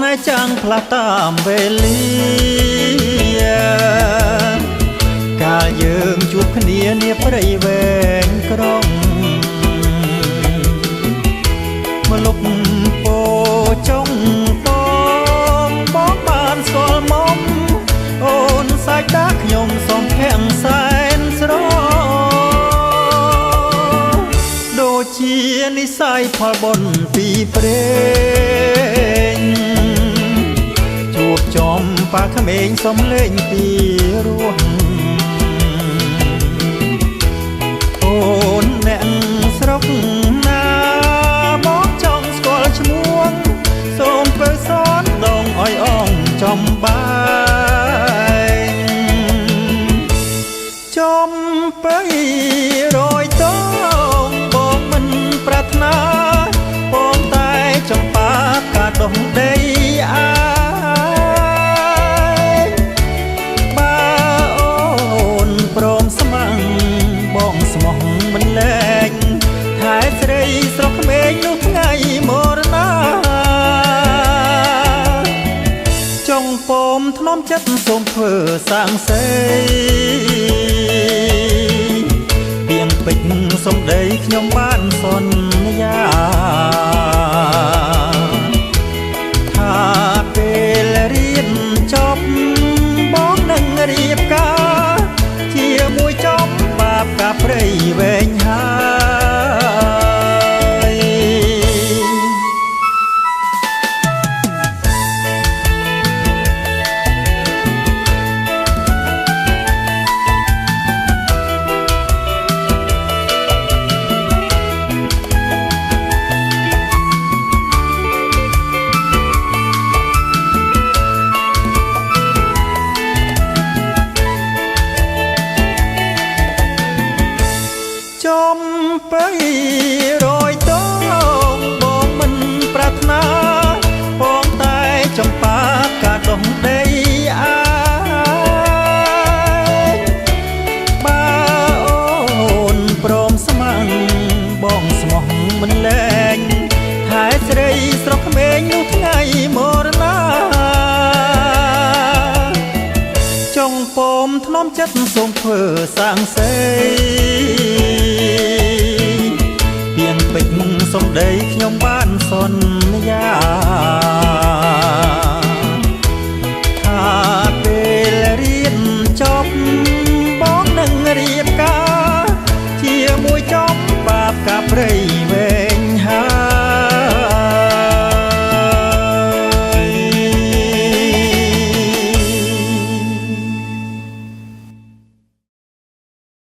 ថ្ងៃចាំងផ្លាស់តាមវេលាកាលយើងជួបគ្នានាព្រៃវែងក្រុងមកលុបពោចុងបងបានស្គាល់មុំអូនសាច់តាខ្ញុំសូមខាំងសែនស្រដូចជានិស័យផលបុណ្យពីព្រេងជួបចំប៉ាក្មេងសំលេងពីរោះអូនអ្នកស្រុកណាមកចង់ស្គាល់ឈ្មោះសូមពើសនដងអយអងចំបាយចំបីរយតងបងមិនប្រាថ្នាបងតែចំបាកាដុំដីអាបើអូនព្រមស្ម័គ្របងស្មោះមិនលែងថែស្រីស្រុកក្មេងនោះថ្ងៃមរណាចង់ពោមធ្នមចិត្តសូមធ្វើសាងសេពីងពេជ្រសំដីខ្ញុំបានសន្យាថាពេលរៀនចប់បងនឹងរៀបការជាមួយចំបាបកាព្រៃវែងហើយចំបីរយតងបងមិនប្រាថ្នាបងតែចំបាកាដុំដីអាបើអូនព្រមស្ម័គ្របងស្មោះមិនលែងថែស្រីស្រុកក្មេងនោះថ្ងៃមរណាចង់ពោមធ្នមចិត្តសូមធ្វើសាងសេពីងពេជ្រសំដីខ្ញុំបានសន្យាថាពេលរៀនចប់បងនឹងរៀបការជាមួយចំបាបកាព្រៃ